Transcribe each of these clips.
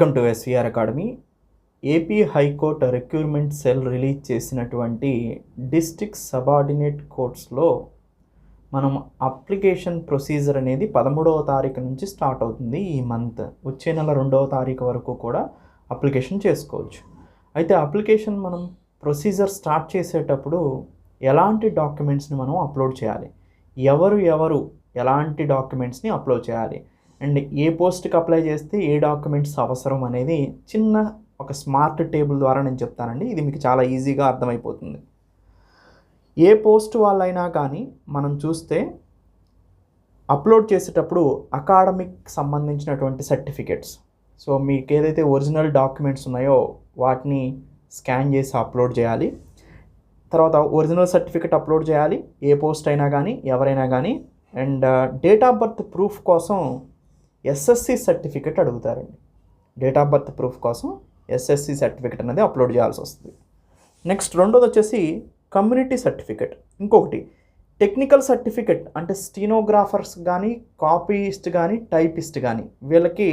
Welcome to SVR academy. AP high court recruitment cell release చేసినటువంటి district subordinate కోర్ట్స్లో మనం application procedure అనేది 13వ తారీఖు నుంచి స్టార్ట్ అవుతుంది. ఈ మంత్ వచ్చే నెల 2వ తారీఖు వరకు కూడా అప్లికేషన్ చేసుకోవచ్చు. అయితే అప్లికేషన్ మనం ప్రొసీజర్ స్టార్ట్ చేసేటప్పుడు ఎలాంటి డాక్యుమెంట్స్ని మనం అప్లోడ్ చేయాలి, ఎవరు ఎలాంటి డాక్యుమెంట్స్ని అప్లోడ్ చేయాలి, అండ్ ఏ పోస్ట్కి అప్లై చేస్తే ఏ డాక్యుమెంట్స్ అవసరం అనేది చిన్న ఒక స్మార్ట్ టేబుల్ ద్వారా నేను చెప్తానండి. ఇది మీకు చాలా ఈజీగా అర్థమైపోతుంది. ఏ పోస్ట్ వాళ్ళైనా కానీ మనం చూస్తే అప్లోడ్ చేసేటప్పుడు అకాడమిక్ సంబంధించినటువంటి సర్టిఫికెట్స్, సో మీకు ఏదైతే ఒరిజినల్ డాక్యుమెంట్స్ ఉన్నాయో వాటిని స్కాన్ చేసి అప్లోడ్ చేయాలి. తర్వాత ఒరిజినల్ సర్టిఫికెట్ అప్లోడ్ చేయాలి, ఏ పోస్ట్ అయినా కానీ ఎవరైనా కానీ. And date of birth proof కోసం ఎస్ఎస్సి సర్టిఫికెట్ అడుగుతారండి. డేట్ ఆఫ్ బర్త్ ప్రూఫ్ కోసం ఎస్ఎస్సి సర్టిఫికెట్ అనేది అప్లోడ్ చేయాల్సి వస్తుంది. నెక్స్ట్ రెండోది వచ్చేసి కమ్యూనిటీ సర్టిఫికెట్. ఇంకొకటి టెక్నికల్ సర్టిఫికెట్, అంటే స్టీనోగ్రాఫర్స్ కానీ, కాపీయిస్ట్ కానీ, టైపిస్ట్ కానీ వీళ్ళకి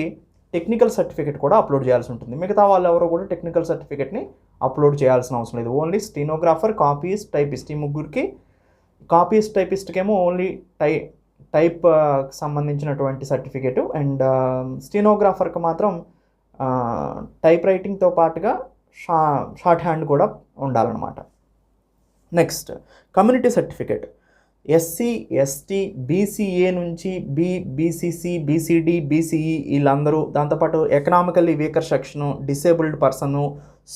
టెక్నికల్ సర్టిఫికెట్ కూడా అప్లోడ్ చేయాల్సి ఉంటుంది. మిగతా వాళ్ళు ఎవరో కూడా టెక్నికల్ సర్టిఫికెట్ని అప్లోడ్ చేయాల్సిన అవసరం లేదు. ఓన్లీ స్టీనోగ్రాఫర్, కాపీయిస్ట్, టైపిస్ట్ ఈ ముగ్గురికి. కాపీయిస్ట్, టైపిస్ట్కేమో ఓన్లీ టైప్ సంబంధించినటువంటి సర్టిఫికెట్, అండ్ స్టీనోగ్రాఫర్కి మాత్రం టైప్ రైటింగ్తో పాటుగా షార్ట్ హ్యాండ్ కూడా ఉండాలన్నమాట. Next community certificate SC, ST, BCA నుంచి బీసీసీ, బీసీడీ, బీసీఈ వీళ్ళందరూ, దాంతోపాటు economically weaker section, disabled person,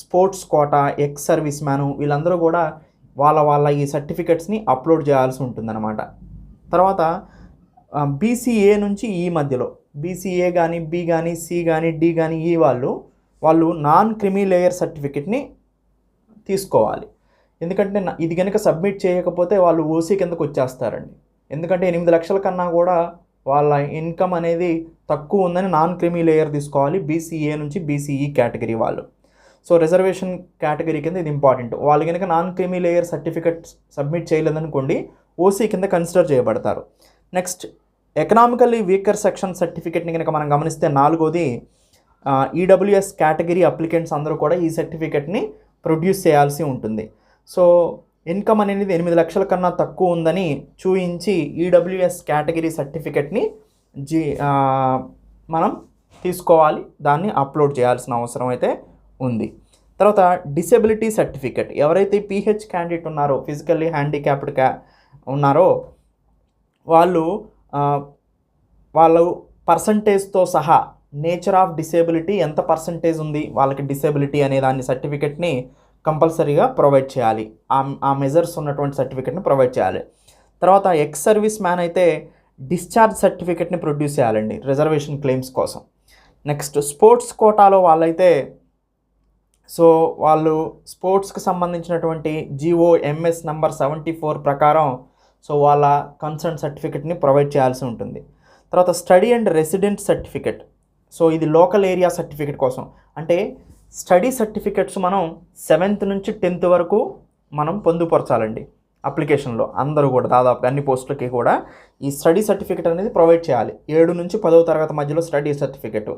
sports quota, ex service man వీళ్ళందరూ కూడా వాళ్ళ ఈ సర్టిఫికెట్స్ని అప్లోడ్ చేయాల్సి ఉంటుందన్నమాట. తర్వాత బీసీఏ నుంచి ఈ మధ్యలో బీసీఏ కానీ, బి కానీ, సి కానీ, డి కానీ ఈ వాళ్ళు నాన్ క్రిమీ లేయర్ సర్టిఫికెట్ని తీసుకోవాలి. ఎందుకంటే ఇది కనుక సబ్మిట్ చేయకపోతే వాళ్ళు ఓసీ కిందకు వచ్చేస్తారండి. ఎందుకంటే 8 లక్షల కన్నా కూడా వాళ్ళ ఇన్కమ్ అనేది తక్కువ ఉందని నాన్ క్రిమీ లేయర్ తీసుకోవాలి బీసీఏ నుంచి బీసీఈ కేటగిరీ వాళ్ళు. సో రిజర్వేషన్ కేటగిరీ కింద ఇది ఇంపార్టెంట్. వాళ్ళు కనుక non creamy layer certificate submit చేయలేదనుకోండి ఓసీ కింద కన్సిడర్ చేయబడతారు. నెక్స్ట్ ఎకనామికల్లీ వీకర్ సెక్షన్ సర్టిఫికెట్ని కనుక మనం గమనిస్తే 4వది ఈడబ్ల్యూఎస్ కేటగిరీ అప్లికెంట్స్ అందరూ కూడా ఈ సర్టిఫికెట్ని ప్రొడ్యూస్ చేయాల్సి ఉంటుంది. సో ఇన్కమ్ అనేది 8 లక్షల కన్నా తక్కువ ఉందని చూపించి ఈడబ్ల్యూఎస్ కేటగిరీ సర్టిఫికెట్ని మనం తీసుకోవాలి, దాన్ని అప్లోడ్ చేయాల్సిన అవసరం అయితే ఉంది. తర్వాత డిసేబిలిటీ సర్టిఫికెట్, ఎవరైతే పీహెచ్ క్యాండిడేట్ ఉన్నారో, ఫిజికల్లీ హ్యాండిక్యాప్డ్ ఉన్నారో వాళ్ళు పర్సంటేజ్తో సహా నేచర్ ఆఫ్ డిసేబిలిటీ ఎంత పర్సంటేజ్ ఉంది వాళ్ళకి డిసేబిలిటీ అనే దాన్ని సర్టిఫికెట్ని కంపల్సరీగా ప్రొవైడ్ చేయాలి. ఆ మెజర్స్ ఉన్నటువంటి సర్టిఫికెట్ని ప్రొవైడ్ చేయాలి. తర్వాత ఎక్స్ సర్వీస్ మ్యాన్ అయితే డిశ్చార్జ్ సర్టిఫికెట్ని ప్రొడ్యూస్ చేయాలండి రిజర్వేషన్ క్లెయిమ్స్ కోసం. నెక్స్ట్ స్పోర్ట్స్ కోటాలో వాళ్ళైతే వాళ్ళు స్పోర్ట్స్కి సంబంధించినటువంటి GOMS నంబర్ 74 ప్రకారం వాళ్ళ కన్సర్న్ సర్టిఫికెట్ని ప్రొవైడ్ చేయాల్సి ఉంటుంది. తర్వాత స్టడీ అండ్ రెసిడెంట్ సర్టిఫికెట్, ఇది లోకల్ ఏరియా సర్టిఫికెట్ కోసం. అంటే స్టడీ సర్టిఫికెట్స్ మనం 7th నుంచి 10th వరకు మనం పొందుపరచాలండి అప్లికేషన్లో. అందరూ కూడా దాదాపు అన్ని పోస్టులకి కూడా ఈ స్టడీ సర్టిఫికెట్ అనేది ప్రొవైడ్ చేయాలి. 7 నుంచి 10వ తరగతి మధ్యలో స్టడీ సర్టిఫికెట్.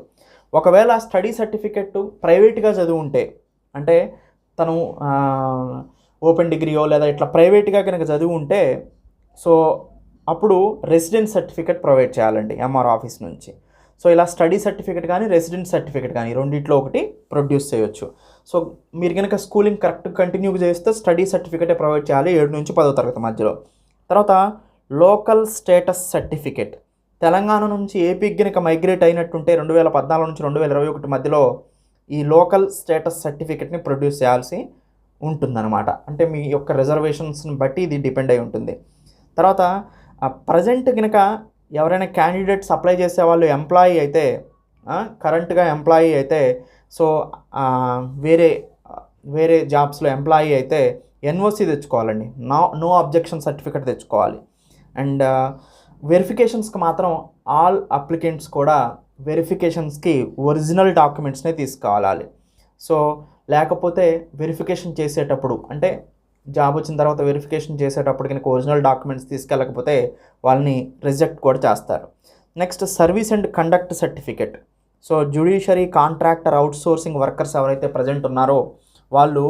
ఒకవేళ స్టడీ సర్టిఫికెట్ ప్రైవేట్గా చదువు ఉంటే, అంటే తను ఓపెన్ డిగ్రీయో లేదా ఇట్లా ప్రైవేట్గా కనుక చదువు ఉంటే అప్పుడు రెసిడెంట్ సర్టిఫికెట్ ప్రొవైడ్ చేయాలండి ఎంఆర్ ఆఫీస్ నుంచి. ఇలా స్టడీ సర్టిఫికెట్ కానీ రెసిడెంట్ సర్టిఫికెట్ కానీ రెండిట్లో ఒకటి ప్రొడ్యూస్ చేయొచ్చు. మీరు కనుక స్కూలింగ్ కరెక్ట్ కంటిన్యూ చేస్తే స్టడీ సర్టిఫికెటే ప్రొవైడ్ చేయాలి 7 నుంచి 10వ తరగతి మధ్యలో. తర్వాత లోకల్ స్టేటస్ సర్టిఫికెట్, తెలంగాణ నుంచి ఏపీకి కనుక మైగ్రేట్ అయినట్టుంటే 2014 నుంచి 2021 మధ్యలో ఈ లోకల్ స్టేటస్ సర్టిఫికెట్ని ప్రొడ్యూస్ చేయాల్సి ఉంటుందన్నమాట. అంటే మీ యొక్క రిజర్వేషన్స్ని బట్టి ఇది డిపెండ్ అయి ఉంటుంది. తర్వాత ప్రజెంట్ కనుక ఎవరైనా క్యాండిడేట్స్ అప్లై చేసే వాళ్ళు ఎంప్లాయీ అయితే, కరెంట్గా ఎంప్లాయీ అయితే, వేరే జాబ్స్లో ఎంప్లాయీ అయితే NOC తెచ్చుకోవాలండి. నో అబ్జెక్షన్ సర్టిఫికెట్ తెచ్చుకోవాలి. అండ్ వెరిఫికేషన్స్కి మాత్రం ఆల్ అప్లికెంట్స్ కూడా వెరిఫికేషన్స్కి ఒరిజినల్ డాక్యుమెంట్స్నే తీసుకురావాలి. లేకపోతే వెరిఫికేషన్ చేసేటప్పుడు, అంటే జాబ్ వచ్చిన తర్వాత వెరిఫికేషన్ చేసేటప్పుడు కనుక ఒరిజినల్ డాక్యుమెంట్స్ తీసుకెళ్ళకపోతే వాళ్ళని రిజెక్ట్ కూడా చేస్తారు. Next service and conduct certificate. So judiciary contractor outsourcing workers ఎవరైతే ప్రజెంట్ ఉన్నారో వాళ్ళు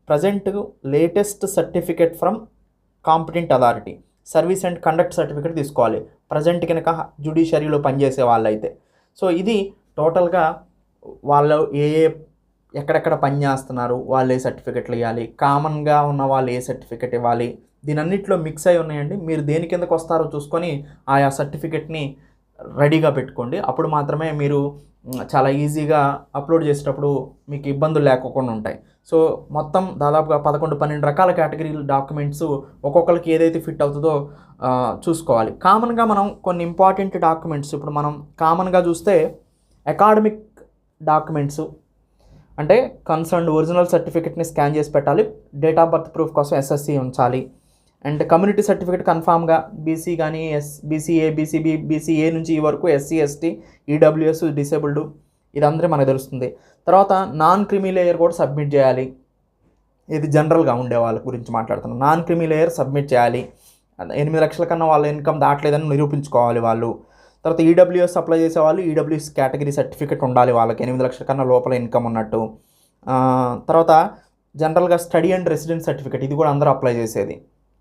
present latest certificate from competent authority service and conduct certificate తీసుకోవాలి ప్రజెంట్ కనుక జ్యుడిషియరీలో పనిచేసే వాళ్ళైతే. సో ఇది టోటల్గా వాళ్ళు ఎక్కడెక్కడ పని చేస్తున్నారు, వాళ్ళు ఏ సర్టిఫికెట్లు ఇవ్వాలి, కామన్గా ఉన్న వాళ్ళు ఏ సర్టిఫికెట్ ఇవ్వాలి, దీని అన్నింటిలో మిక్స్ అయి ఉన్నాయండి. మీరు దేని కిందకు వస్తారో చూసుకొని ఆయా సర్టిఫికెట్ని రెడీగా పెట్టుకోండి. అప్పుడు మాత్రమే మీరు చాలా ఈజీగా అప్లోడ్ చేసేటప్పుడు మీకు ఇబ్బందులు లేకుండా ఉంటాయి. సో మొత్తం దాదాపుగా 11-12 రకాల కేటగిరీల డాక్యుమెంట్స్ ఒక్కొక్కరికి ఏదైతే ఫిట్ అవుతుందో చూసుకోవాలి. కామన్గా మనం కొన్ని ఇంపార్టెంట్ డాక్యుమెంట్స్ ఇప్పుడు మనం కామన్గా చూస్తే అకాడమిక్ డాక్యుమెంట్స్ అంటే కన్సర్న్డ్ ఒరిజినల్ సర్టిఫికేట్ని స్కాన్ చేసి పెట్టాలి. డేట్ ఆఫ్ బర్త్ ప్రూఫ్ కోసం SSC ఉంచాలి. అండ్ కమ్యూనిటీ సర్టిఫికేట్ కన్ఫామ్గా బీసీ కానీ బీసీఏ బీసీబీ బీసీఏ నుంచి ఈ వరకు SC ST EWS డిసేబుల్డ్ ఇదందరూ మనకు తెలుస్తుంది. తర్వాత నాన్ క్రిమీ లేయర్ కూడా సబ్మిట్ చేయాలి. ఇది జనరల్గా ఉండే వాళ్ళ గురించి మాట్లాడుతున్నాను. నాన్ క్రిమీ లేయర్ సబ్మిట్ చేయాలి. 8 లక్షల కన్నా వాళ్ళ ఇన్కమ్ దాటలేదని నిరూపించుకోవాలి వాళ్ళు. తర్వాత EWS అప్లై చేసేవాళ్ళు EWS కేటగిరీ సర్టిఫికేట్ ఉండాలి వాళ్ళకి 8 లక్షల కన్నా లోపల ఇన్కమ్ ఉన్నట్టు. తర్వాత జనరల్గా స్టడీ అండ్ రెసిడెన్స్ సర్టిఫికేట్ ఇది కూడా అందరూ అప్లై చేసేది.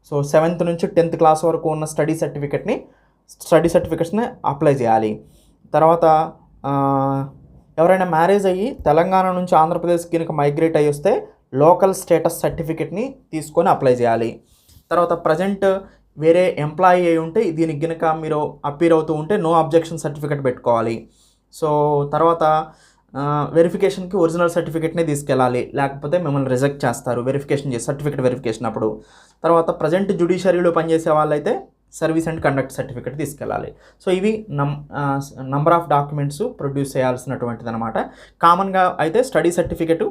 సో 7th నుంచి 10th క్లాస్ వరకు ఉన్న స్టడీ సర్టిఫికేట్స్ని అప్లై చేయాలి. తర్వాత ఎవరైనా మ్యారేజ్ అయ్యి తెలంగాణ నుంచి ఆంధ్రప్రదేశ్కి కనుక మైగ్రేట్ అయ్యి వస్తే లోకల్ స్టేటస్ సర్టిఫికేట్ని తీసుకొని అప్లై చేయాలి. తర్వాత ప్రజెంట్ వేరే ఎంప్లాయీ అయి ఉంటే దీనికి కనుక మీరు అపీర్ అవుతూ ఉంటే నో అబ్జెక్షన్ సర్టిఫికేట్ పెట్టుకోవాలి. సో తర్వాత వెరిఫికేషన్కి ఒరిజినల్ సర్టిఫికేట్నే తీసుకెళ్ళాలి, లేకపోతే మిమ్మల్ని రిజెక్ట్ చేస్తారు సర్టిఫికేట్ వెరిఫికేషన్ అప్పుడు. తర్వాత ప్రజెంట్ జ్యుడిషియరీలో పనిచేసే వాళ్ళైతే సర్వీస్ అండ్ కండక్ట్ సర్టిఫికేట్ తీసుకెళ్ళాలి. సో ఇవి నంబర్ ఆఫ్ డాక్యుమెంట్స్ ప్రొడ్యూస్ చేయాల్సినటువంటిది అనమాట. కామన్గా అయితే study certificate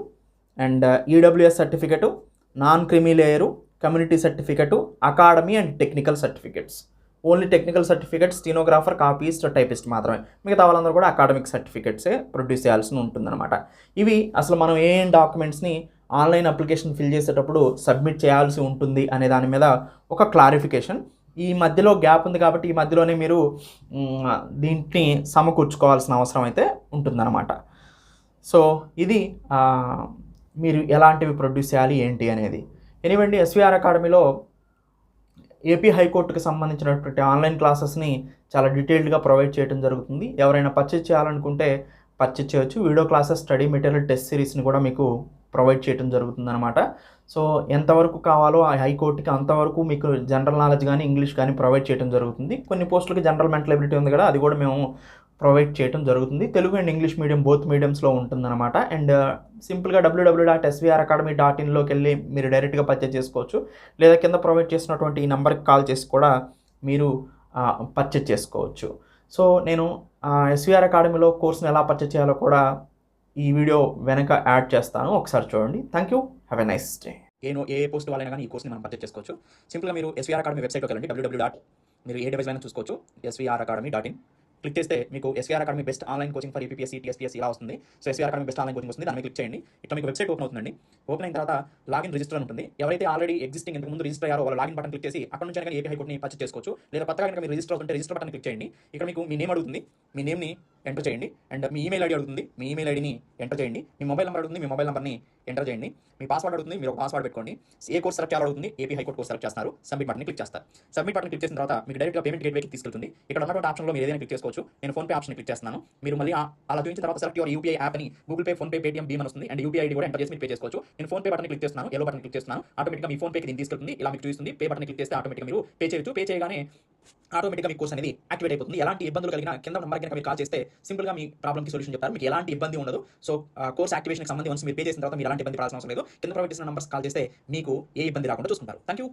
and EWS certificate, non creamy layer, community certificate, academy and technical certificates. Only technical certificates stenographer, copyist, typist మాత్రమే. మిగతా వాళ్ళందరూ కూడా అకాడమిక్ సర్టిఫికేట్సే ప్రొడ్యూస్ చేయాల్సి ఉంటుందన్నమాట. ఇవి అసలు మనం ఏం డాక్యుమెంట్స్ని ఆన్లైన్ అప్లికేషన్ ఫిల్ చేసేటప్పుడు సబ్మిట్ చేయాల్సి ఉంటుంది అనే దాని మీద ఒక క్లారిఫికేషన్. ఈ మధ్యలో గ్యాప్ ఉంది కాబట్టి ఈ మధ్యలోనే మీరు దీంట్ని సమకూర్చుకోవాల్సిన అవసరం అయితే ఉంటుందన్నమాట. సో ఇది మీరు ఎలాంటివి ప్రొడ్యూస్ చేయాలి ఏంటి అనేది. ఎనివండి SVR అకాడమీలో ఏపీ హైకోర్టుకి సంబంధించినటువంటి ఆన్లైన్ క్లాసెస్ని చాలా డీటెయిల్డ్గా ప్రొవైడ్ చేయడం జరుగుతుంది. ఎవరైనా పర్చేజ్ చేయాలనుకుంటే పర్చేజ్ చేయొచ్చు. Video classes, study material, test సిరీస్ని కూడా మీకు ప్రొవైడ్ చేయడం జరుగుతుందన్నమాట. సో ఎంతవరకు కావాలో ఆ హైకోర్టుకి అంతవరకు మీకు జనరల్ నాలెడ్జ్ కానీ ఇంగ్లీష్ కానీ ప్రొవైడ్ చేయడం జరుగుతుంది. కొన్ని పోస్టులకి జనరల్ మెంటల్ ఎబిలిటీ ఉంది కదా, అది కూడా మేము ప్రొవైడ్ చేయడం జరుగుతుంది. Telugu and English medium both మీడియంస్లో ఉంటుందన్నమాట. అండ్ సింపుల్గా www.svracademy.in వెళ్ళి మీరు డైరెక్ట్గా పర్చేజ్ చేసుకోవచ్చు. లేదా కింద ప్రొవైడ్ చేసినటువంటి ఈ నెంబర్కి కాల్ చేసి కూడా మీరు పర్చేజ్ చేసుకోవచ్చు. సో నేను SVR అకాడమీలో కోర్స్ని ఎలా పర్చేజ్ చేయాలో కూడా ఈ వీడియో వెనక యాడ్ చేస్తాను, ఒకసారి చూడండి. Thank you, have a nice day. A post వాళ్ళైనా కానీ ఈ కోర్స్ని మనం పర్చేజ్ చేసుకోవచ్చు. సింపుల్గా మీరు SVR అకాడమీ వెబ్సైట్లోకి వెళ్ళండి. మీరు ఏ డివైస్ అయినా చూసుకోవచ్చు. SVRacademy.in క్లిక్ చేస్తే మీకు SVR academy best online coaching for UPSC TSPSC ఇలా వస్తుంది. So SVR academy best online coaching వస్తుంది, దాన్ని క్లిక్ చేయండి. ఇట్లా మీకు వెబ్సైట్ ఓపెన్ అవుతుందండి. ఓపెన్ అయిన తర్వాత లాగిన్ రిజిస్టర్ ఉంటుంది. ఎవరైతే ఆల్రెడీ ఇంతకు ముందు రిజిస్టర్ అయ్యారో వాళ్ళ లాగిన్ బటన్ క్లిక్ చేసి అక్కడ నుంచి ఏపీ హైకోర్టుని పర్చేజ్ చేసుకోవచ్చు. లేదా కొత్తగా కనుక మీరు రిజిస్టర్ అవుతుంటే రిజిస్టర్ బటన్ క్లిక్ చేయండి. ఇక్కడ మీకు మీ నేమ్ అడుగుతుంది, మీ నేమ్ని ఎంటర్ చేయండి. అండ్ మీ ఈమెయిల్ ఐడి అడుగుతుంది, మీ ఈమెయిల్ ఐడిని ఎంటర్ చేయండి. మీ మొబైల్ నెంబర్ అడుగుతుంది, మీ మొబైల్ నెంబర్ని ఎంటర్ చేయండి. మీ పాస్వర్డ్ అడుగుతుంది, మీరు ఒక పాస్వర్డ్ పెట్టుకోండి. ఏ కోర్స్ సెలెక్ట్ చేయాలో అడుగుతుంది, ఏపీ హైకోర్టు కోర్స్ సెలెక్ట్ చేస్తారు. సబ్మిట్ బటన్ క్లిక్ చేస్తారు. సబ్మిట్ బటన్ క్లిక్ చేసిన తర్వాత మీకు డైరెక్ట్గా పేమెంట్ గేట్వేకి తీసుకెళ్తుంది. ఇక్కడ ఉన్నటువంటి ఆప్షన్లో మీరు ఏదైనా క్లిక్ చేసుకోవచ్చు. నేను ఫోన్పే ఆప్షన్ క్లిక్ చేస్తున్నాను. మీరు మళ్ళీ అలా చూపించిన తర్వాత సెలెక్ట్ యువర్ UPI యాప్ అని గూగుల్ పే, ఫోన్పే, పేటీఎం, భీమ్ వస్తుంది. అండ్ UPI ఐడి కూడా ఎంటర్ చేసి మీరు పే చేసుకోవచ్చు. నేను ఫోన్పే బటన్ క్లిక్ చేస్తున్నాను, ఎల్లో బటన్ క్లిక్ చేస్తున్నాను. ఆటోమేటిక్గా మీ ఫోన్పేకి దీన్ని తీసుకెళ్తుంది. ఇలా మీకు చూస్తుంది. పే బటన్ క్లిక్ చేస్తే ఆటోమేటిక్గా మీరు పే చేయొచ్చు. పే చేయగానే ఆటోమేటిక్గా మీ కోర్స్ అనేది యాక్టివేట్ అయిపోతుంది. ఎలాంటి ఇబ్బందులు కలిగినా కింద నెంబర్ కనుక మీరు కాల్ చేస్తే సింపుల్గా మీ ప్రాబ్లమ్కి సొల్యూషన్ చెప్తారు. మీకు ఎలాంటి ఇబ్బంది ఉండదు. సో కోర్స్ యాక్టివేషన్కి సంబంధించి మీరు పే చేసిన తర్వాత మీరు ఎలాంటి ఇబ్బంది పడాల్సిన అవసరం లేదు. కింద ప్రొవైడ్ చేసిన నెంబర్స్ కాల్ చేస్తే మీకు ఏ ఇబ్బంది రాకుండా చూసుకుంటారు. Thank you.